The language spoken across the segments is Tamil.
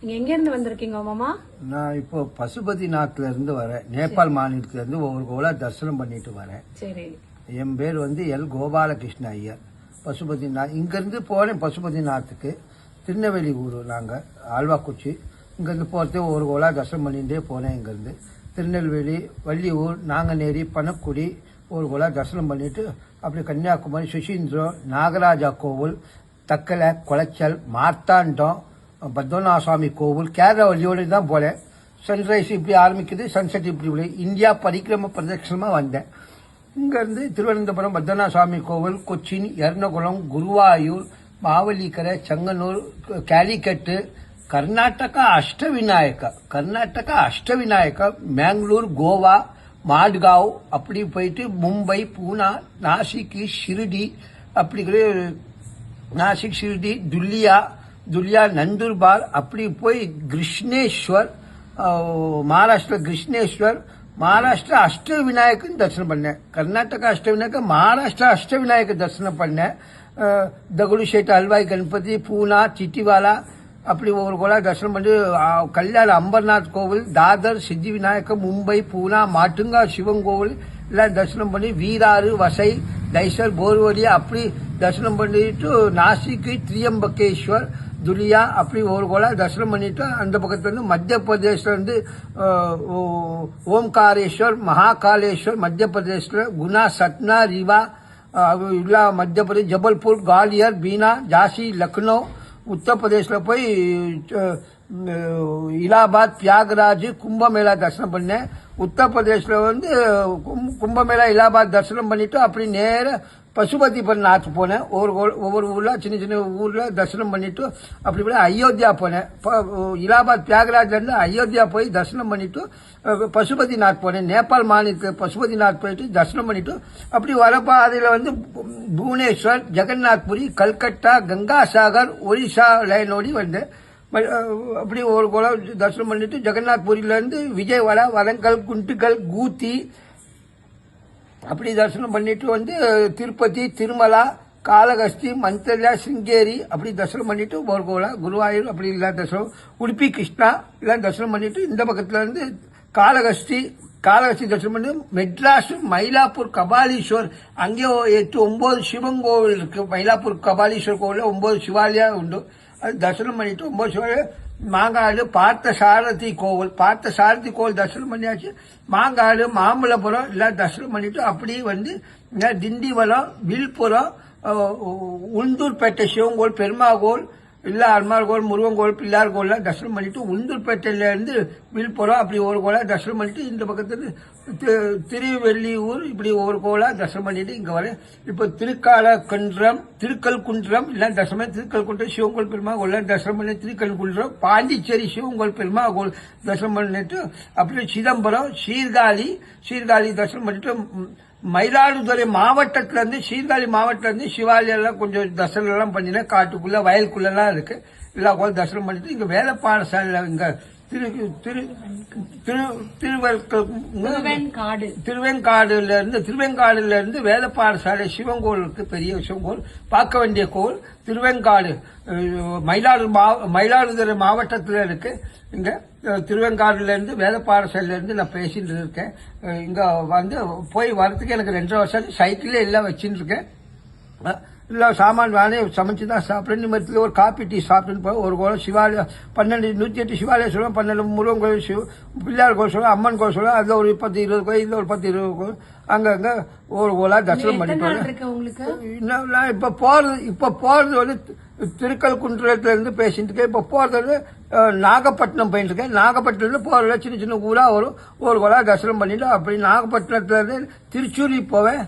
நீங்க எங்க இருந்து வந்திருக்கீங்க மாமா? நான் இப்போ பசுபதிநாத்ல இருந்து வரேன். நேபாள் மாநிலத்துல இருந்து ஒவ்வொரு கோலா தரிசனம் பண்ணிட்டு வரேன். சரி. என் பேர் எல் கோபாலகிருஷ்ண ஐயர். பசுபதிநாத் இங்கிருந்து போனேன் பசுபதிநாத்துக்கு. திருநெல்வேலி ஊர் நாங்கள் ஆழ்வாக்குச்சி. இங்கேருந்து போகிறது ஒவ்வொரு கோலா தரிசனம் பண்ணிகிட்டே போனேன். இங்கேருந்து திருநெல்வேலி, வள்ளியூர், நாங்கநேரி, பனக்குடி ஒரு கோலா தரிசனம் பண்ணிட்டு அப்படி கன்னியாகுமரி, சுசீந்திரம், நாகராஜா கோவில், தக்கலை, குளச்சல், மார்த்தாண்டம், பத்மநாப சுவாமி கோவில், கேரளா வழியோடு தான் போனேன். சன்ரைஸ் இப்படி ஆரம்பிக்குது, சன்செட் இப்படி இந்தியா பரிக்கிரம பிரதட்சணமாக வந்தேன். இங்கேருந்து திருவனந்தபுரம், பத்மநாப சுவாமி கோவில், கொச்சின், எர்ணகுளம், குருவாயூர், மாவலிக்கரை, செங்கனூர், கேலிக்கட்டு, கர்நாடகா அஷ்டவிநாயகா, மேங்களூர், கோவா, மாட்காவ், அப்படி போயிட்டு மும்பை, பூனா, நாசிக், ஷிர்டி, அப்படி நாசிக், ஷிர்டி, துல்லியா, நந்தூர்பார், அப்படி போய் கிருஷ்ணேஸ்வர், மகாராஷ்டிரா கிருஷ்ணேஸ்வர், மகாராஷ்டிரா அஷ்டவிநாயகன் தரிசனம் பண்ணேன். கர்நாடகா அஷ்டவிநாயக, மகாராஷ்டிரா அஷ்டவிநாயக தரிசனம் பண்ணேன். தகுடுஷேட், அல்வாய் கணபதி, பூனா, சிட்டிவாலா, அப்படி ஒவ்வொரு கோலா தரிசனம் பண்ணி கல்யாண அம்பர்நாத் கோவில், தாதர், சித்தி விநாயகம், மும்பை, பூனா, மாட்டுங்கா சிவன் கோவில் எல்லாம் தரிசனம் பண்ணி வீராறு, வசை, தைசர், போர்வலி அப்படி தரிசனம் பண்ணிட்டு நாசிக்கு, திரியம்பகேஸ்வர், துலியா அப்படி ஒரு கோலா தரிசனம் பண்ணிட்டு அந்த பக்கத்துல இருந்து மத்திய பிரதேசத்துல இருந்து ஓம்காரேஸ்வர், மகாகாலேஸ்வர் மத்திய பிரதேசத்துல, குணா, சட்னா, ரிவா இல்லா மத்திய பிரதேஷ், ஜபல்பூர், குவாலியர், பீனா, ஜாசி, லக்னோ उत्तर प्रदेश போய் இலாபாத், தியாகராஜ், கும்பமேளா தரிசனம் பண்ணேன். உத்தரப்பிரதேசில் கும்பமேளா, இலாபாத் தரிசனம் பண்ணிட்டு அப்படி நேர பசுபதிநாத் போனேன். ஒவ்வொரு ஊர்ல சின்ன சின்ன ஊர்ல தரிசனம் பண்ணிட்டு அப்படி போய் அயோத்தியா போனேன். இலாபாத் தியாகராஜ்ல இருந்து அயோத்தியா போய் தரிசனம் பண்ணிட்டு பசுபதிநாத் போனேன். நேபாள் மாநிலத்தில் பசுபதிநாத் போயிட்டு தரிசனம் பண்ணிட்டு அப்படி வரப்பாதையில புவனேஸ்வர், ஜெகநாத்புரி, கல்கட்டா, கங்காசாகர், ஒரிசா லைனோடி வந்தேன். அப்படி ஒரு கோலம் தரிசனம் பண்ணிட்டு ஜெகநாத்புரியில இருந்து விஜயவாடா, வரங்கல், குண்டுக்கல், கூத்தி அப்படி தரிசனம் பண்ணிட்டு திருப்பதி, திருமலா, காளகஸ்தி, மந்தர்யா, சிங்கேரி அப்படி தரிசனம் பண்ணிட்டு ஒரு கோலம் குருவாயூர் அப்படி எல்லாம் தரிசனம், உடுப்பி, கிருஷ்ணா எல்லாம் தரிசனம் பண்ணிட்டு இந்த பக்கத்துல இருந்து காளகஸ்தி தரிசனம் பண்ணி மெட்ராஸ், மயிலாப்பூர், கபாலீஸ்வர் அங்கே 8-9 சிவன் கோவில் இருக்கு. மயிலாப்பூர் கபாலீஸ்வர் கோவில் 9 சிவாலயா உண்டு. அது தரிசனம் பண்ணிட்டு 9 சிவாலயா, மாங்காடு, பார்த்த சாரதி கோவில் தரிசனம் பண்ணியாச்சு. மாங்காடு, மாம்பழபுரம் எல்லாம் தரிசனம் பண்ணிட்டு அப்படி திண்டிவனம், வில்புரம், உளுந்தூர்பேட்டை சிவன் கோவில், பெருமாகோல் இல்ல அருமாள் கோவில், முருகன் கோவில், பிள்ளார் கோவில் தரிசனம் பண்ணிட்டு உளுந்தூர்பேட்டையில இருந்து வில்புரம் அப்படி ஒரு கோலா தரிசனம் பண்ணிட்டு இந்த பக்கத்துல திருவெள்ளியூர் இப்படி ஒரு கோலா தரிசனம் பண்ணிட்டு இங்க வர இப்ப திருக்கல்குன்றம் எல்லாம் தரிசனம், திருக்கல்குன்றம் சிவன் கோவில், பெருமாள் தரிசனம் பண்ணி, திருக்கல்குன்றம், பாண்டிச்சேரி சிவன் கோவில், பெருமாள் தரிசனம் பண்ணிட்டு அப்படியே சிதம்பரம், சீர்காழி தரிசனம் பண்ணிட்டு மயிலாடுதுறை மாவட்டத்துல இருந்து, சீர்காழி மாவட்டத்துல இருந்து சிவாலயம் கொஞ்சம் தரிசனம் எல்லாம் பண்ணினேன். காட்டுக்குள்ள வயலுக்குள்ள எல்லாம் இருக்கு. எல்லா கோயில் தரிசனம் பண்ணிட்டு இங்க வேலை பாடசாலை இங்க திருவெண்காடுல இருந்து வேலை பாடசாலை சிவன் கோவிலுக்கு, பெரிய சிவன் கோவில், பார்க்க வேண்டிய கோவில் திருவெண்காடு, மயிலாடுதுறை மாவட்டத்தில் இருக்கு. இங்க திருவெண்காடுல இருந்து வேலை பாடசாலையில இருந்து நான் பேசிட்டு இருக்கேன். இங்க போய் வரதுக்கு எனக்கு 2 வருஷம் சைக்கிளே எல்லாம் வச்சுட்டு இருக்கேன். இல்ல சாமான் வானே சமைச்சு தான் சாப்பிட்றேன். நிமிடத்தில் ஒரு காப்பி டீ சாப்பிட்டுன்னு போய் ஒரு கோலம் சிவாலயம் 108 சிவாலயம் சொல்லுவோம், 12 முருகன் கோயில், பிள்ளையார் கோயில் சொல்லுவோம், அம்மன் கோயில் சொல்லுவோம். அதுல ஒரு 10-20 கோயில், இதுல ஒரு 10-20 கோயில் அங்கங்க ஒரு கோலா தரிசனம் பண்ணிட்டு நான் இப்ப போறது திருக்கல்குன்றத்துல இருந்து பேசிட்டு இருக்கேன். இப்ப போறது நாகப்பட்டினம் போயிட்டு இருக்கேன். நாகப்பட்டினம் இருந்து போறதுல சின்ன சின்ன ஊரா ஒரு கோலா தரிசனம் பண்ணிட்டு அப்படி நாகப்பட்டினத்துல இருந்து திருச்சூரி போவேன்.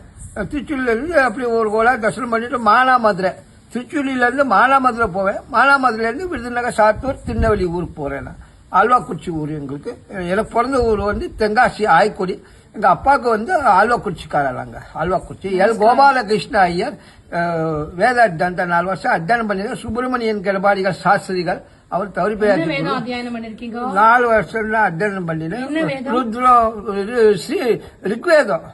திருச்சூரில இருந்து அப்படி ஒரு கோலா தரிசனம் பண்ணிட்டு மானாமதுரை, திருச்சூரில இருந்து மானாமதுரை போவேன். மானாமதுரையில இருந்து விருதுநகர், சாத்தூர், திருநெல்வேலி ஊருக்கு போறேன். நான் ஆழ்வாக்குறிச்சி ஊர் எங்களுக்கு. எனக்கு பிறந்த ஊர் தென்காசி, ஆய்க்குடி. எங்க அப்பாவுக்கு ஆழ்வாக்குறிச்சிக்காரங்க. ஆழ்வாக்குறிச்சி எல் கோபாலகிருஷ்ண ஐயர் வேத அத்தியானத்தை 4 வருஷம் அத்தியானம் பண்ணிருக்க. சுப்பிரமணியன் கெடபாடிகள் சாஸ்திரிகள் அவர் தவறி போய் 4 வருஷம் அத்தியானம் பண்ணினேன். ருத்ரம், ரிக்வேதம்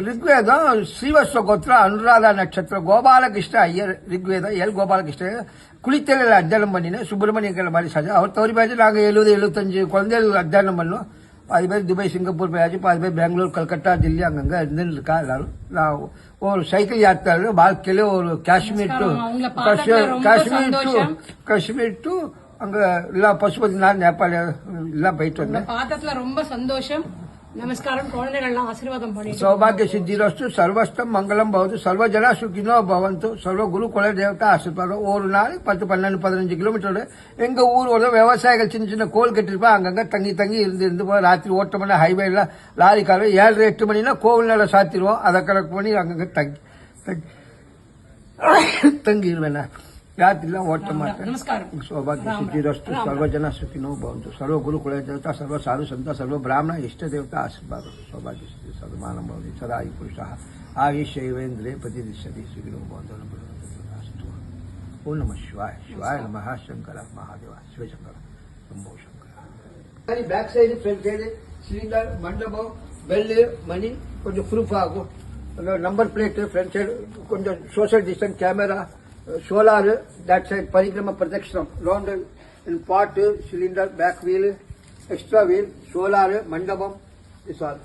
ரிக்வேதம் ஸ்ரீவஸ்வ கோத்திர அனுராதா நட்சத்திரம் கோபாலகிருஷ்ண ஐயர் ரிக்வேதம் எல் கோபாலகிருஷ்ண குளித்தலில் அத்தியானம் பண்ணினேன் சுப்பிரமணியங்கிற மாதிரி சாஜா அவர் தவறி போயாச்சு நாங்கள் 70-75 குழந்தைகள் அத்தியானம் பண்ணோம். பாதி பேர் துபாய் சிங்கப்பூர் போயாச்சு, பாதி பேர் பெங்களூர் கல்கட்டா தில்லி அங்கங்கே இருந்துன்னு இருக்கா எல்லாரும். நான் ஒரு சைக்கிள் யாத்திரை வாழ்க்கையில ஒரு காஷ்மீர் டு அங்க எல்லா பசுபதிநாத் நேபாள் எல்லாம் போயிட்டு வந்தேன். பார்த்ததுல ரொம்ப சந்தோஷம். நமஸ்காரம். குழந்தைகள்லாம் ஆசீர்வாதம் பண்ணி சௌபாகிய சித்திரஸ்து சர்வஸ்தம் மங்களம் பவது சர்வஜனா சுகினோ பவந்து சர்வ குரு குல தேவதா ஆசீர்வாதம். ஒரு நாள் 10, 12, 15 கிலோமீட்டர் எங்க ஊர் ஒரு விவசாயிகள் சின்ன சின்ன கோல் கட்டிருப்பா அங்கங்க தங்கி இருந்து போய் ராத்திரி ஓட்ட மணி ஹைவேல லாரி கார் 7-8 மணினா கோவில் நேரம் சாத்திடுவோம். அதை கணக்கு பண்ணி அங்கங்க தங்கிடுவேன். ராத்திரிலாம் ஓட்ட மாட்டேன். சௌபாகிய சித்திரஸ்து சர்வஜனா சுகினோ பவந்து சர்வ குரு குல தேவதா சர்வ சாது சந்தா சர்வ பிராமண இஷ்ட தேவதா ஆசீர்வாதம். சௌபாகிய சித்தி சதமானம் பவதி சதா புருஷா ஆயுஷேவேந்திரே பிரதிதிஷதி சுகினோ பவந்து. ஓம் நம சிவாய சிவாய நம Shankara Mahadeva Shivashankara Shambho Shankara. Back side front side cylinder மண்டபம் பெல்லு மணி கொஞ்சம் ப்ரூஃப் ஆகும். நம்பர் பிளேட் ஃப்ரண்ட் சைடு கொஞ்சம் social distance camera solar that side பரிக்கிரம பிரதட்சணம் round in pot cylinder back wheel extra wheel solar மண்டபம் this all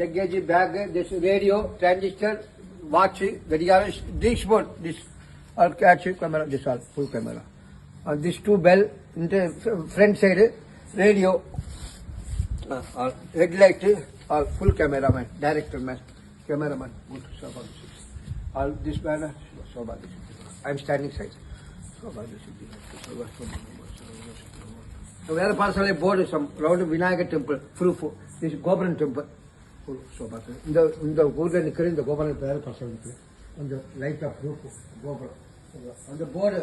luggage bag this radio transistor watch gadiyaram dish board this all catch camera this all full camera and this two bell in the front side radio headlight all full cameraman director man cameraman good Saubhagya Siddhi. All this banner, Saubhagya Siddhi. I am standing side. Saubhagya Siddhi. So where the parcel board is some round Vinayaka temple, proof. This is Gopuram temple. Saubhagya. In the wood and in the Gopuram parcel. On the light of proof, Gopuram. On the board.